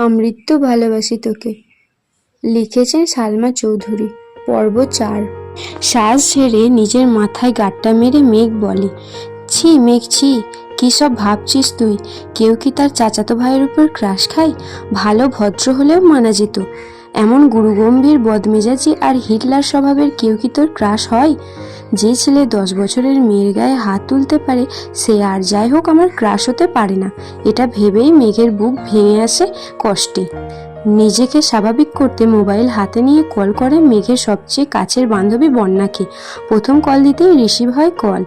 আমৃত্যু ভালোবাসি তোকে। লিখেছেন সালমা চৌধুরী। পর্ব 4। শ্বাস ঝেড়ে নিজের মাথায় গাঁটটা মেরে মেঘ বলে, ছি মেঘ ছি, কী সব ভাবছিস তুই? কেউ কি তার চাচাতো ভাইয়ের উপর ক্রাশ খায়? ভালো ভদ্র হলেও মানা যেত। এমন গুরুগম্ভীর বদমেজাজি আর হিটলার স্বভাবের কেউ কি তোর ক্রাশ হয়? যে ছেলে 10 বছরের মেয়ের গায়ে হাত তুলতে পারে সে আর যাই হোক আমার ক্রাশ হতে পারে না, এটা ভেবেই মেঘের বুক ভেঙে আসে কষ্টে। নিজেকে স্বাভাবিক করতে মোবাইল হাতে নিয়ে কল করে মেঘের সবচেয়ে কাছের বান্ধবী বন্যাকে। প্রথম কল দিতেই রিসিভ হয় কল।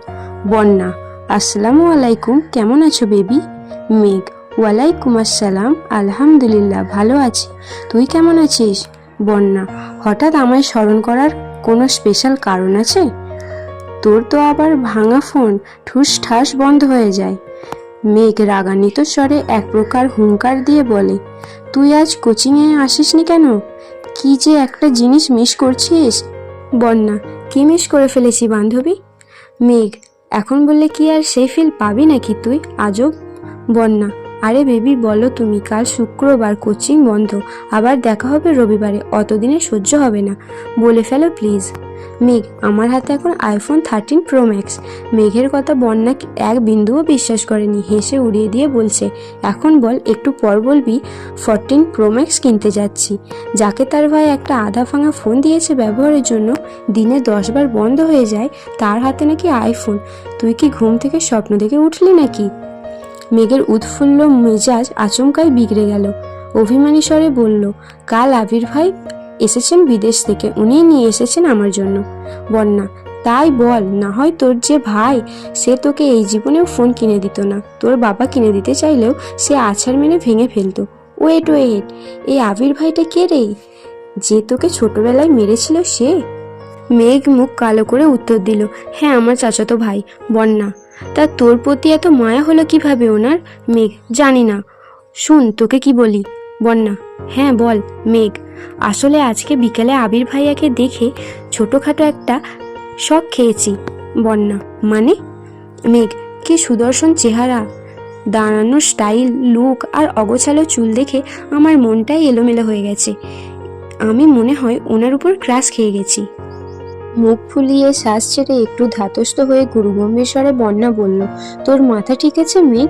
বন্যা, আসসালামু আলাইকুম, কেমন আছো বেবি? মেঘ, ওয়ালাইকুম আসসালাম, আলহামদুলিল্লাহ ভালো আছি, তুই কেমন আছিস? বন্যা, হঠাৎ আমায় স্মরণ করার কোনো স্পেশাল কারণ আছে? তোর তো আবার ভাঙা ফোন ঠুস ঠাস বন্ধ হয়ে যায়। মেঘ রাগান্বিত স্বরে এক প্রকার হুঙ্কার দিয়ে বলে, তুই আজ কোচিংয়ে আসিসনি কেন? কি যে একটা জিনিস মিস করছিস? বন্যা, কি মিস করে ফেলেছি বান্ধবী? মেঘ, এখন বললে কি আর সেই ফিল পাবি নাকি তুই? আজব। বন্যা, আরে বেবি বলো তুমি, কাল শুক্রবার, কোচিং বন্ধ, আবার দেখা হবে রবিবারে, অতদিনে সহ্য হবে না, বলে ফেলো প্লিজ। মেঘ, আমার হাতে এখন আইফোন 13 প্রো ম্যাক্স। মেঘের কথা বন্যা এক বিন্দুও বিশ্বাস করেনি, হেসে উড়িয়ে দিয়ে বলছে, এখন বল, একটু পর বলবি 14 প্রো ম্যাক্স কিনতে যাচ্ছি। যাকে তার ভাই একটা আধা ভাঙা ফোন দিয়েছে ব্যবহারের জন্য, দিনে 10 বার বন্ধ হয়ে যায়, তার হাতে নাকি আইফোন। তুই কি ঘুম থেকে স্বপ্ন দেখে উঠলি নাকি? মেঘের উৎফুল্ল মেজাজ আচমকাই বিগড়ে গেল। অভিমানী স্বরে বলল, কাল আবির ভাই এসেছেন বিদেশ থেকে, উনিই নিয়ে এসেছেন আমার জন্য। বন্যা, তাই বল, না হয় তোর যে ভাই সে তোকে এই জীবনেও ফোন কিনে দিত না, তোর বাবা কিনে দিতে চাইলেও সে আছাড় মেরে ভেঙে ফেলতো। ওয়েট ওয়েট, এই আবির ভাইটা কে রে? যে তোকে ছোটবেলায় মেরেছিল সে? মেঘ মুখ কালো করে উত্তর দিল, হ্যাঁ আমার চাচাতো ভাই। বন্যা, তা তোর প্রতি এত মায়া হলো কিভাবে ওনার? মেঘ, জানি না, শুন তোকে কি বলি। বন্যা, হ্যাঁ বল। মেঘ, আসলে আজকে বিকেলে আবির ভাইয়াকে দেখে ছোটোখাটো একটা শক খেয়েছি। বন্যা, মানে? মেঘ, কি সুদর্শন চেহারা, দাঁড়ানোর স্টাইল, লুক আর অগোছালো চুল দেখে আমার মনটাই এলোমেলো হয়ে গেছে। আমি মনে হয় ওনার উপর ক্রাশ খেয়ে গেছি। মুখ ফুলিয়ে শ্বাস ছেড়ে একটু ধাতস্থ হয়ে গুরুগম্ভীর স্বরে বন্যা বলল, তোর মাথা ঠিক আছে মেঘ?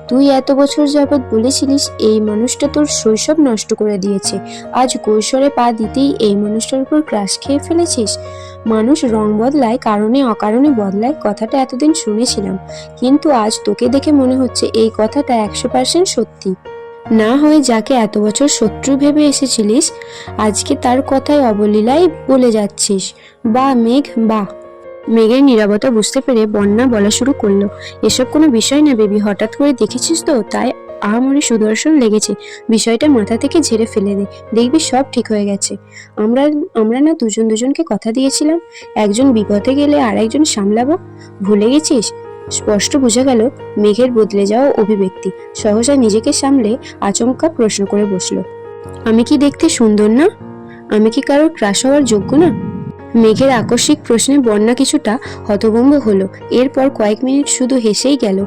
তুই এত বছর যাবৎ বলেছিলিস এই মানুষটা তোর শৈশব নষ্ট করে দিয়েছে, আজ কৈশোরে পা দিতেই এই মানুষটার উপর ক্রাশ খেয়ে ফেলেছিস। মানুষ রং বদলায়, কারণে অকারণে বদলায়, কথাটা এতদিন শুনেছিলাম, কিন্তু আজ তোকে দেখে মনে হচ্ছে এই কথাটা 100% সত্যি। না হয় যাকে এত বছর শত্রু ভেবে এসেছিলিস, আজকে তার কথায় অবলীলায় বলে যাচ্ছিস। বা মেঘ বা। মেঘের নীরবতা বুঝতে পেরে বন্যা বলা শুরু করলো, এসব কোনো বিষয় না বেবি, হঠাৎ করে দেখেছিস তো তাই আহামরি সুদর্শন লেগেছে, বিষয়টা মাথা থেকে ঝেড়ে ফেলে দে, দেখবি সব ঠিক হয়ে গেছে। আমরা আমরা না দুজন দুজনকে কথা দিয়েছিলাম, একজন বিপদে গেলে আর একজন সামলাবো, ভুলে গেছিস? স্পষ্ট বোঝা গেল মেঘের বদলে যাওয়া অভিব্যক্তি। সহসা নিজেকে সামলে আচমকা প্রশ্ন করে বসলো, আমি কি দেখতে সুন্দর না? আমি কি কারোর ক্রাশ হওয়ার যোগ্য না? মেঘের আকস্মিক প্রশ্নে বন্যা কিছুটা হতভম্ব হলো, এরপর কয়েক মিনিট শুধু হেসেই গেল।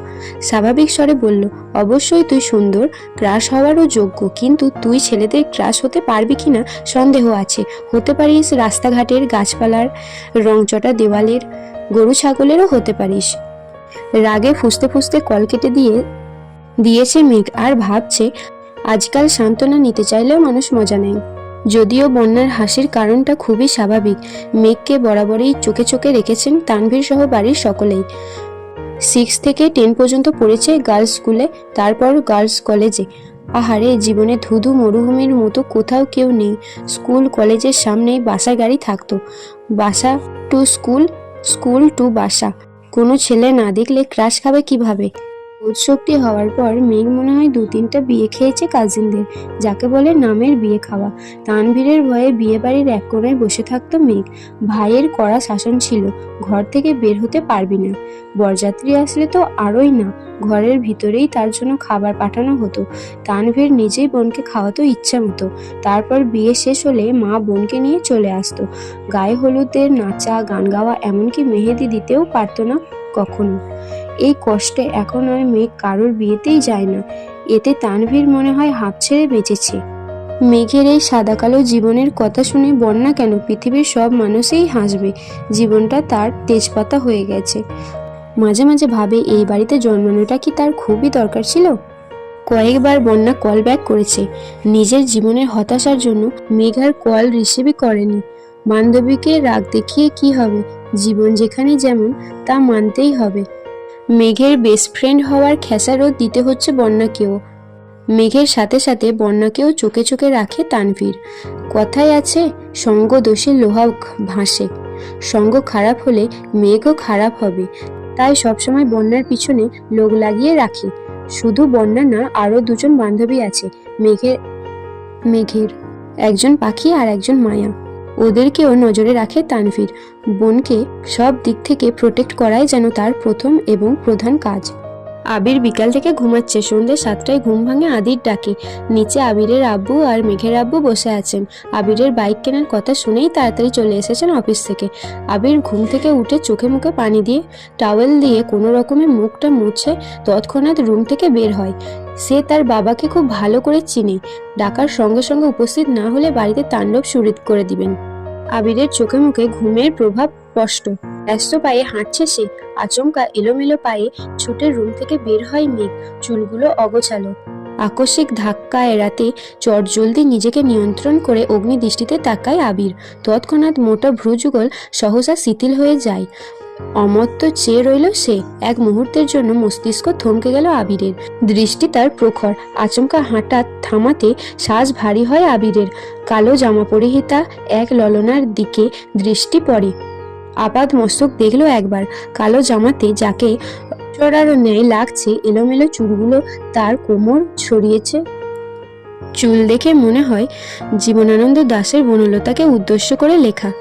স্বাভাবিক স্বরে বলল, অবশ্যই তুই সুন্দর, ক্রাশ হওয়ারও যোগ্য, কিন্তু তুই ছেলেদের ক্রাশ হতে পারবি কিনা সন্দেহ আছে। হতে পারিস রাস্তাঘাটের গাছপালার, রংচটা দেওয়ালের, গরু ছাগলেরও হতে পারিস। রাগে ফুঁসতে ফুঁসতে কল কেটে দিয়েছে মেঘ, আর ভাবছে আজকাল সান্ত্বনা নিতে চাইলেও মানুষ মজা নেয়। যদিও বন্যার হাসির কারণটা খুবই স্বাভাবিক, মেঘকে বরাবরই চোখে চোখে রেখেছেন তানভীর সহ বাড়ির সকলেই। 6 থেকে 10 পর্যন্ত পড়েছে গার্লস স্কুলে, তারপর গার্লস কলেজে। আহারে, জীবনে ধুধু মরুভূমির মতো কোথাও কেউ নেই। স্কুল কলেজের সামনেই বাসা গাড়ি থাকতো, বাসা টু স্কুল, স্কুল টু বাসা। কোনো ছেলে না দেখলে ক্রাশ খাবে কিভাবে? বোধশক্তি হওয়ার পর মেঘ মনে হয় 2-3টা বিয়ে খেয়েছে কাজিনদের, যাকে বলে নামের বিয়ে খাওয়া। তানভীরের ভয়ে বিয়ে বাড়ির এক কোণায় বসে থাকতো মেঘ। ভাইয়ের কড়া শাসন ছিল, ঘর থেকে বের হতে পারবি না, বরযাত্রী আসলে তো আরোই না, ঘরের ভিতরেই তার জন্য খাবার পাঠানো হতো। তানভীর নিজেই বোনকে খাওয়াতো ইচ্ছা মতো, তারপর বিয়ে শেষ হলে মা বোনকে নিয়ে চলে আসতো। গায়ে হলুদের নাচা, গান গাওয়া, এমনকি মেহেদি দিতেও পারতো না কখনো। এই কষ্টে এখন আর মেঘ কারোর বিয়েতেই যায় না। এতে তানভীর মনে হয় হাঁপ ছেড়ে বেঁচেছে। মেঘের এই সাদা কালো জীবনের কথা শুনে বন্যা কেন, পৃথিবীর সব মানুষই হাসবে, জীবনটা তার তেজপাতা হয়ে গেছে। মাঝে মাঝে ভাবে এই বাড়িতে জন্মানোটা কি তার খুবই দরকার ছিল। কয়েকবার বন্যা কল ব্যাক করেছে নিজের জীবনের হতাশার জন্য, মেঘ আর কল রিসিভই করেনি। বান্ধবীকে রাগ দেখিয়ে কি হবে, জীবন যেখানে যেমন তা মানতেই হবে। মেঘের বেস্ট ফ্রেন্ড হওয়ার খেসারও দিতে হচ্ছে বন্যাকেও। মেঘের সাথে সাথে বন্যাকেও চোখে চোখে রাখে তানভীর। কথায় আছে, সঙ্গ দোষে লোহা ভাসে। সঙ্গ খারাপ হলে মেঘও খারাপ হবে, তাই সবসময় বন্যার পিছনে লোক লাগিয়ে রাখে। শুধু বন্যা না, আরো দুজন বান্ধবী আছে মেঘের একজন পাখি আর একজন মায়া। ওদেরকেও নজরে রাখে তানভীর। বোনকে সব দিক থেকে প্রোটেক্ট করাই যেন তার প্রথম এবং প্রধান কাজ। আবির বিকাল থেকে ঘুমাচ্ছে। সন্ধ্যে 7টায় ঘুম ভাঙে আদির ডাকে। নিচে আবিরের আব্বু আর মেঘের আব্বু বসে আছেন। আবিরের বাইক কেনার কথা শুনেই তাড়াতাড়ি চলে এসেছেন অফিস থেকে। আবির ঘুম থেকে উঠে চোখে মুখে পানি দিয়ে টাওয়েল দিয়ে কোনো রকমে মুখটা মুছে তৎক্ষণাৎ রুম থেকে বের হয়। সে তার বাবাকে খুব ভালো করে চিনে, ডাকার সঙ্গে সঙ্গে উপস্থিত না হলে বাড়িতে তাণ্ডব শুরু করে দিবেন। আবিরের চোখে মুখে ঘুমের প্রভাব স্পষ্ট। ব্যস্ত পায়ে হাঁটছে সে। আচমকা এলোমেলো পায়ে ছুটে রুম থেকে বের হয় মেঘ, চুলগুলো অগোছালো। আকস্মিক ধাক্কা এড়াতে চটজলদি নিজেকে নিয়ন্ত্রণ করে অগ্নি দৃষ্টিতে তাকায় আবির। তৎক্ষণাৎ মোটা ভ্রুযুগল সহসা শিথিল হয়ে যায়। অমত্ত চেয়ে রইল সে। এক মুহূর্তের জন্য মস্তিষ্ক থমকে গেল আবিরের। দৃষ্টি তার প্রখর। আচমকা হাঁটা থামাতে শ্বাস ভারী হয় আবিরের। কালো জামা পরিহিতা এক ললনার দিকে দৃষ্টি পড়ে। আপাদ মস্তক দেখলো একবার। কালো জামাতে যাকে চড়ার ন্যায় লাগছে, এলোমেলো চুলগুলো তার কোমর ছড়িয়েছে। চুল দেখে মনে হয় জীবনানন্দ দাশের বনলতাকে উদ্দেশ্য করে লেখা।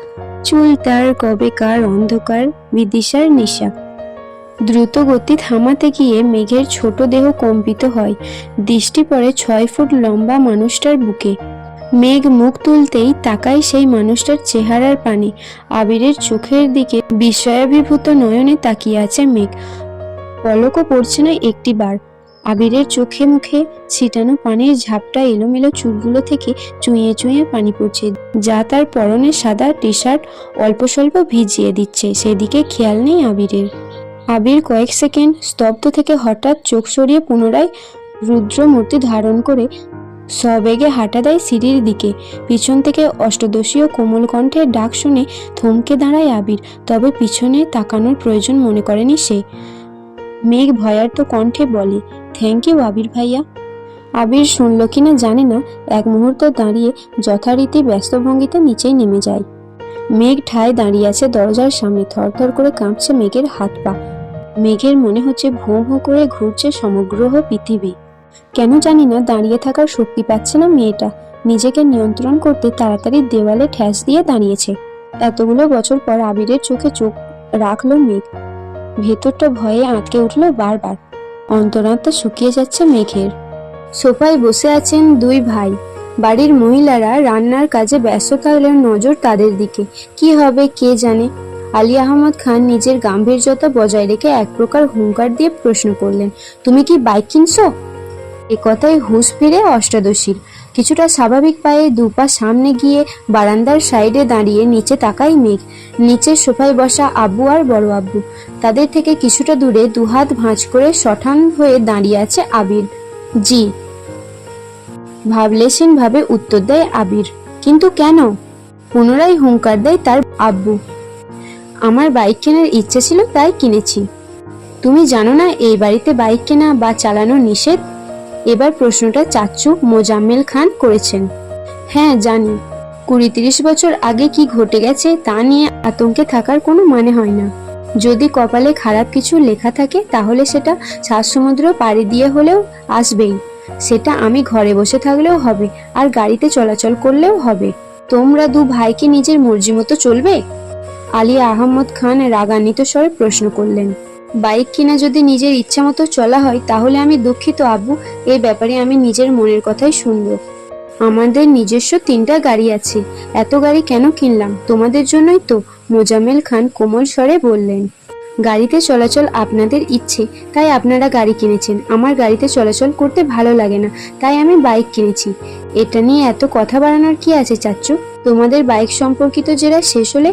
চুল তার কবেকার অন্ধকার বিদিশার নিশা। দ্রুত গতি থামাতে গিয়ে মেঘের ছোট দেহ কম্পিত হয়। দৃষ্টি পড়ে 6 ফুট লম্বা মানুষটার বুকে। মেঘ মুখ তুলতেই তাকায় সেই মানুষটার চেহারার পানে। আবিরের চোখের দিকে বিস্ময়াভিভূত নয়নে তাকিয়ে আছে মেঘ। পলকও পড়ছে না একটিবার। আবিরের চোখে মুখে ছিটানো পানির ঝাপটা এলোমেলো চুলগুলো থেকে চুইয়ে চুইয়ে পানি পড়ছে, যা তার পরনের সাদা টি শার্ট অল্প স্বল্প ভিজিয়ে দিচ্ছে। সেদিকে খেয়াল নেই আবিরের। আবির কয়েক সেকেন্ড স্তব্ধ থেকে হঠাৎ চোখ সরিয়ে পুনরায় রুদ্রমূর্তি ধারণ করে সবেগে হাঁটা দেয় সিঁড়ির দিকে। পিছন থেকে অষ্টদশীয় কোমল কণ্ঠের ডাক শুনে থমকে দাঁড়ায় আবির। তবে পিছনে তাকানোর প্রয়োজন মনে করেনি সে। মেঘ ভয়ার্ত কণ্ঠে বলে, থ্যাংক ইউ আবির ভাইয়া। আবির শুনল কিনা জানে না, এক মুহূর্ত দাঁড়িয়ে যথারীতি ব্যস্ত ভঙ্গিতে নিচেই নেমে যায়। মেঘ ঠায় দাঁড়িয়ে আছে দরজার সামনে। থরথর করে কাঁপছে মেঘের হাত পা। মেঘের মনে হচ্ছে ভোঁ ভোঁ করে ঘুরছে সমগ্র পৃথিবী। কেন জানি না দাঁড়িয়ে থাকার শক্তি পাচ্ছে না মেয়েটা। নিজেকে নিয়ন্ত্রণ করতে তাড়াতাড়ি দেওয়ালে ঠেস দিয়ে দাঁড়িয়েছে। এতগুলো বছর পর আবিরের চোখে চোখ রাখলো মেঘ। ভেতরটা ভয়ে আটকে উঠলো বারবার। অন্তরাত্মা শুকিয়ে যাচ্ছে মেঘের। সোফায় বসে আছেন দুই ভাই। বাড়ির মহিলারা রান্নার কাজে ব্যস্ত থাকলেও নজর তাদের দিকে। কি হবে কে জানে। আলী আহমদ খান নিজের গাম্ভীর্যতা বজায় রেখে এক প্রকার হুঙ্কার দিয়ে প্রশ্ন করলেন, তুমি কি বাইক কিনছো? এ কথায় হুঁশ ফিরে অষ্টাদশীর। কিছুটা স্বাভাবিক পায়ে দুপা সামনে গিয়ে বারান্দার সাইডে দাঁড়িয়ে নিচে তাকায় মেঘ। নিচের সোফায় বসা আব্বু আর বড় আব্বু। তাদের থেকে কিছুটা দূরে দুহাত ভাঁজ করে শঠান হয়ে দাঁড়িয়ে আছে আবির। জি, ভাবলেশীন ভাবে উত্তর দেয় আবির। কিন্তু কেন? পুনরায় হুঙ্কার দেয় তার আব্বু। আমার বাইক কেনার ইচ্ছে ছিল তাই কিনেছি। তুমি জানো না এই বাড়িতে বাইক কেনা বা চালানো নিষেধ? এবার প্রশ্নটা চাচ্চু মোজাম্মেল খান করেছেন। হ্যাঁ জানি। 20-30 বছর আগে কি ঘটে গেছে তা নিয়ে আতঙ্কে থাকার কোনো মানে হয় না। যদি কপালে খারাপ কিছু লেখা থাকে তাহলে সেটা 7 সমুদ্র পাড়ি দিয়ে হলেও আসবেই। সেটা আমি ঘরে বসে থাকলেও হবে, আর গাড়িতে চলাচল করলেও হবে। তোমরা দু ভাই কি নিজের মর্জি মতো চলবে? আলী আহমদ খান রাগান্বিত স্বরে প্রশ্ন করলেন। বাইক কিনা যদি নিজের ইচ্ছা মতো চলা হয় তাহলে আমি দুঃখিত আব্বু, এই ব্যাপারে আমি নিজের মনের কথাই শুনবো। আমাদের নিজস্ব 3টা গাড়ি আছে। এত গাড়ি কেন কিনলাম? তোমাদের জন্যই তো, মোজাম্মেল খান কোমল স্বরে বললেন। গাড়িতে চলাচল আপনাদের ইচ্ছে, তাই আপনারা গাড়ি কিনেছেন। আমার গাড়িতে চলাচল করতে ভালো লাগে না, তাই আমি বাইক কিনেছি। এটা নিয়ে এত কথা বাড়ানোর কি আছে চাচ্চু? তোমাদের বাইক সম্পর্কিত জেরা শেষ হলে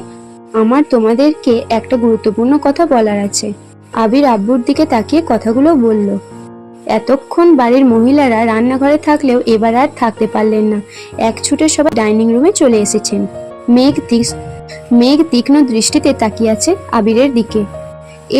আমার তোমাদেরকে একটা গুরুত্বপূর্ণ কথা বলার আছে। আবির আব্বুর দিকে তাকিয়ে কথাগুলো বলল। এতক্ষণ বাড়ির মহিলারা রান্নাঘরে থাকলেও এবার আর থাকতে পারলেন না। এক ছুটে সবাই ডাইনিং রুমে চলে এসেছেন। মেঘ তীক্ষ্ণ দৃষ্টিতে তাকিয়ে আছে আবিরের দিকে।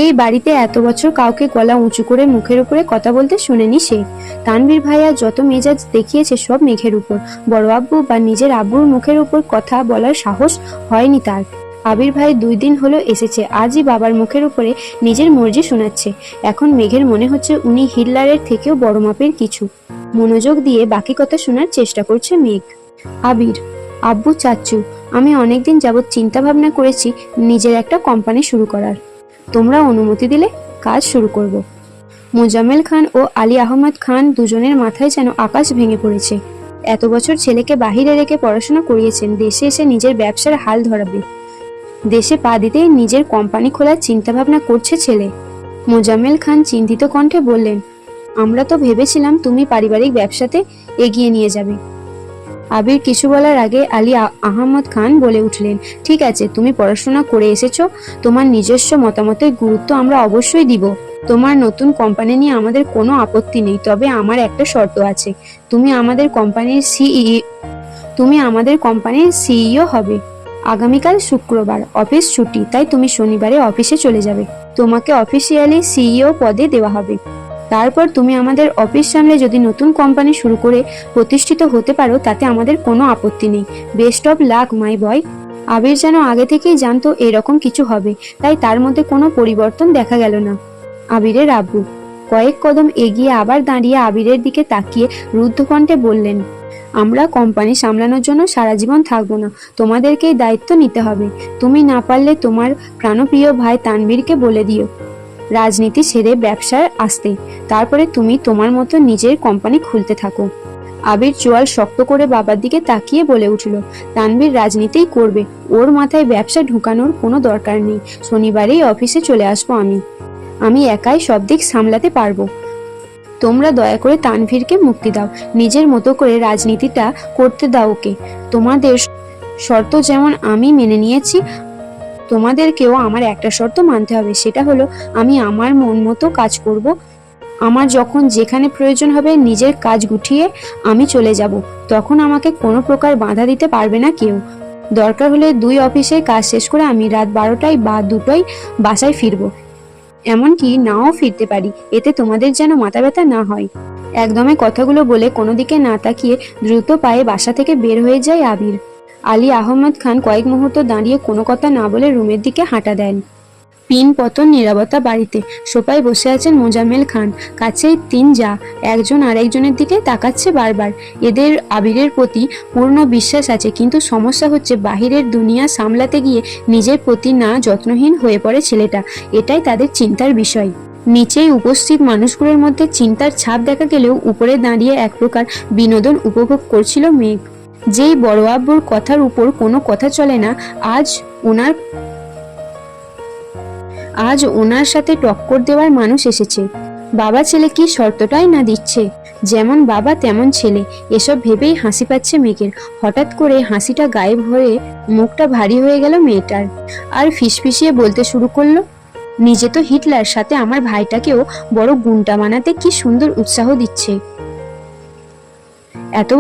এই বাড়িতে এত বছর কাউকে গলা উঁচু করে মুখের উপরে কথা বলতে শুনেনি সে। তানভীর ভাইয়া যত মেজাজ দেখিয়েছে সব মেঘের উপর। বড় আব্বু বা নিজের আব্বুর মুখের উপর কথা বলার সাহস হয়নি তার। আবির ভাই 2 দিন হলো এসেছে, আজই বাবার মুখের উপরে নিজের মর্জি শোনাচ্ছে। এখন মেঘের মনে হচ্ছে উনি হিটলারের থেকেও বড় মাপের কিছু। মনোযোগ দিয়ে বাকি কথা শোনার চেষ্টা করছে মেঘ। আবির, আব্বু, চাচ্চু, আমি অনেকদিন যাবৎ চিন্তা ভাবনা করেছি নিজের একটা কোম্পানি শুরু করার। তোমরা অনুমতি দিলে কাজ শুরু করব। মোজাম্মেল খান ও আলী আহমদ খান দুজনের মাথায় যেন আকাশ ভেঙে পড়েছে। এত বছর ছেলেকে বাহিরে রেখে পড়াশোনা করিয়েছেন, দেশে এসে নিজের ব্যবসার হাল ধরাবে। দেশে পা দিতেই নিজের কোম্পানি খোলার চিন্তা ভাবনা করছে ছেলে। মোজাম্মেল খান চিন্তিত কণ্ঠে বললেন, আমরা তো ভেবেছিলাম তুমি পারিবারিক ব্যবসাতে এগিয়ে নিয়ে যাবে। আবির কিছু বলার আগে আলী আহমদ খান বলে উঠলেন, ঠিক আছে, তুমি পড়াশোনা করে এসেছো, তোমার নিজস্ব মতামতের গুরুত্ব আমরা অবশ্যই দিব। তোমার নতুন কোম্পানি নিয়ে আমাদের কোনো আপত্তি নেই, তবে আমার একটা শর্ত আছে। তুমি আমাদের কোম্পানির সিইও হবে। আগামীকাল শুক্রবার, অফিস ছুটি, তাই তুমি শনিবারে অফিসে চলে যাবে। তোমাকে অফিসিয়ালি সিইও পদে দেওয়া হবে। তারপর তুমি আমাদের অফিস সামলে যদি নতুন কোম্পানি শুরু করে প্রতিষ্ঠিত হতে পারো, তাতে আমাদের কোনো আপত্তি নেই। বেস্ট অফ লাক মাই বয়। আবির যেন আগে থেকেই জানতো এরকম কিছু হবে, তাই তার মধ্যে কোনো পরিবর্তন দেখা গেল না। আবিরের আব্বু কয়েক কদম এগিয়ে আবার দাঁড়িয়ে আবিরের দিকে তাকিয়ে রুদ্ধ কণ্ঠে বললেন, আমরা কোম্পানি সামলানোর জন্য সারা জীবন থাকবো না, তোমাদেরকেই দায়িত্ব নিতে হবে। তুমি না পারলে তোমার প্রাণপ্রিয় ভাই তানভীরকে বলে দিও রাজনীতি ছেড়ে ব্যবসার আসতে, তারপরে তুমি তোমার মতো নিজের কোম্পানি খুলতে থাকো। আবির চোয়াল শক্ত করে বাবার দিকে তাকিয়ে বলে উঠল, তানভীর রাজনীতিই করবে, ওর মাথায় ব্যবসা ঢুকানোর কোনো দরকার নেই। শনিবারেই অফিসে চলে আসবো আমি একাই সব দিক সামলাতে পারবো। তোমরা দয়া করে তানভীরকে মুক্তি দাও, নিজের মতো করে রাজনীতিটা করতে দাও ওকে। তোমাদের শর্ত যেমন আমি মেনে নিয়েছি, তোমাদেরকেও আমার একটা শর্ত মানতে হবে, সেটা হলো আমি আমার মন মতো কাজ করব। আমার যখন যেখানে প্রয়োজন হবে নিজের কাজ গুটিয়ে আমি চলে যাব, তখন আমাকে কোনো প্রকার বাধা দিতে পারবে না কেউ। দরকার হলে 2 অফিসের কাজ শেষ করে আমি রাত 12টায় বা 2টোয় বাসায় ফিরবো, এমনকি নাও ফিরতে পারি, এতে তোমাদের যেন মাথা ব্যথা না হয়। একদমে কথাগুলো বলে কোনো দিকে না তাকিয়ে দ্রুত পায়ে বাসা থেকে বের হয়ে যায় আবির। আলী আহমদ খান কয়েক মুহূর্ত দাঁড়িয়ে কোনো কথা না বলে রুমের দিকে হাঁটা দেন। পিন পতন নীরবতা বাড়িতে। সোফায় বসে আছেন মোজাম্মেল খান, কাছেই 3 জা, একজন আরেকজনের দিকে তাকাচ্ছে বারবার। এদের আবিরের প্রতি পূর্ণ বিশ্বাস আছে, কিন্তু সমস্যা হচ্ছে বাহিরের দুনিয়া সামলাতে গিয়ে নিজের প্রতি না যত্নহীন হয়ে পড়ে ছেলেটা, এটাই তাদের চিন্তার বিষয়। নিচেই উপস্থিত মানুষগুলোর মধ্যে চিন্তার ছাপ দেখা গেলেও উপরে দাঁড়িয়ে এক প্রকার বিনোদন উপভোগ করছিল মেঘ। যেই বড় আব্বুর কথার উপর কোনো কথা চলে না, আজ ওনার সাথে টক্কর দেওয়ার মানুষ এসেছে। বাবা ছেলে কি শর্তটাই না দিচ্ছে, যেমন বাবা তেমন ছেলে। এসব ভেবেই হাসি পাচ্ছে মেঘের। হঠাৎ করে হাসিটা গায়েব হয়ে মুখটা ভারী হয়ে গেল মেয়েটার, আর ফিসফিসিয়ে বলতে শুরু করলো, নিজে তো হিটলার, সাথে আমার ভাইটাকেও বড় গুন্ডা বানাতে কি সুন্দর উৎসাহ দিচ্ছে। এত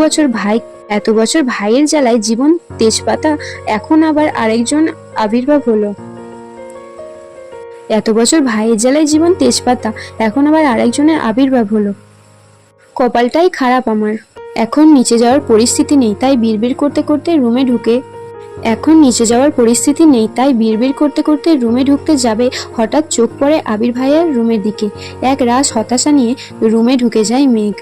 বছর ভাইয়ের জ্বালায় জীবন তেজপাতা, এখন আবার আরেকজন আবির্ভাব হলো। এত বছর ভাইয়ের জ্বালায় জীবন তেজপাতা, এখন আবার আরেকজনের আবির্ভাব হলো। কপালটাই খারাপ আমার। এখন নিচে যাওয়ার পরিস্থিতি নেই, তাই বিড়বিড় করতে করতে রুমে ঢুকতে যাবে, হঠাৎ চোখ পড়ে আবির ভাইয়ের রুমের দিকে। এক রাশ হতাশা নিয়ে রুমে ঢুকে যায় মেঘ।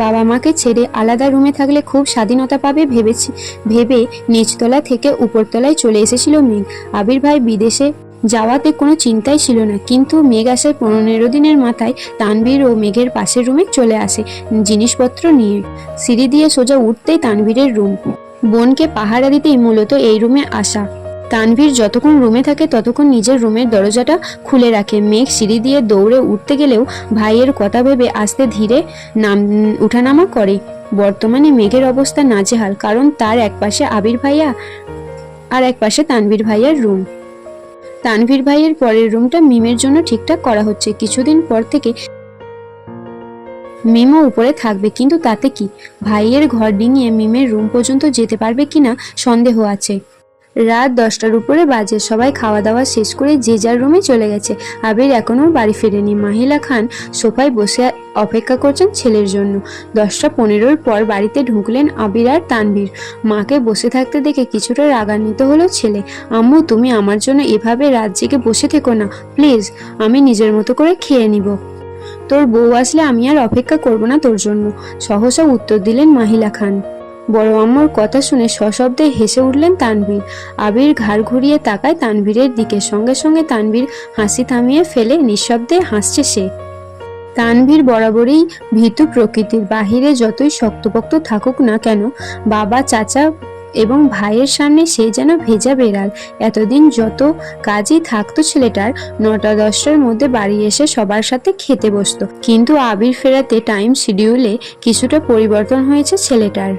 বাবা মাকে ছেড়ে আলাদা রুমে থাকলে খুব স্বাধীনতা পাবে ভেবে নিচতলা থেকে উপরতলায় চলে এসেছিল মেঘ। আবির ভাই বিদেশে যাওয়াতে কোনো চিন্তাই ছিল না, কিন্তু মেঘ আসার 15 দিনের মাথায় তানভীর ও মেঘের পাশের রুমে চলে আসে জিনিসপত্র নিয়ে। সিঁড়ি দিয়ে সোজা উঠতেই তানভীরের রুম। বোনকে পাহারা দিতেই মূলত এই রুমে আসা। তানভীর যতক্ষণ রুমে থাকে ততক্ষণ নিজের রুমের দরজাটা খুলে রাখে। মেঘ সিঁড়ি দিয়ে দৌড়ে উঠতে গেলেও ভাইয়ের কথা ভেবে আস্তে ধীরে উঠানামা করে। বর্তমানে মেঘের অবস্থা নাজেহাল, কারণ তার একপাশে আবির ভাইয়া আর একপাশে তানভীর ভাইয়ার রুম। তানভীর ভাইয়ের পরের রুমটা মিমের জন্য ঠিকঠাক করা হচ্ছে। কিছুদিন পর থেকে মিমও উপরে থাকবে, কিন্তু তাতে কি, ভাইয়ের ঘর ডিঙিয়ে মিমের রুম পর্যন্ত যেতে পারবে কিনা সন্দেহ আছে। রাত 10টার উপরে বাজে। সবাই খাওয়া দাওয়া শেষ করে যে যার রুমে চলে গেছে। আবির এখনো বাড়ি ফেরেনি। মাহিলা খান সোফায় বসে অপেক্ষা করছেন ছেলের জন্য। 10টা 15-র পর বাড়িতে ঢুকলেন আবির আর তানভীর। মাকে বসে থাকতে দেখে কিছুটা রাগান্বিত হলো ছেলে। আম্মু, তুমি আমার জন্য এভাবে রাত জেগে বসে থেকো না প্লিজ, আমি নিজের মতো করে খেয়ে নিব। তোর বউ আসলে আমি আর অপেক্ষা করব না তোর জন্য, সহসা উত্তর দিলেন মাহিলা খান। বড় আম্মুর কথা শুনে সশব্দে হেসে উঠলেন তানভীর। আবির ঘাড় ঘুরিয়ে তাকায় তানভীরের দিকে। সঙ্গে সঙ্গে তানভীর হাসি থামিয়ে ফেলে নিঃশব্দে হাসছে সে। তানভীর বরাবরই ভীতু প্রকৃতির। বাহিরে যতই শক্তপোক্ত থাকুক না কেন, বাবা, চাচা এবং ভাইয়ের সামনে সে যেন ভেজা বেড়াল। এতদিন যত কাজই থাকতো ছেলেটার, 9টা-10টার মধ্যে বাড়ি এসে সবার সাথে খেতে বসতো। কিন্তু আবির ফেরাতে টাইম শিডিউলে কিছুটা পরিবর্তন হয়েছে ছেলেটার।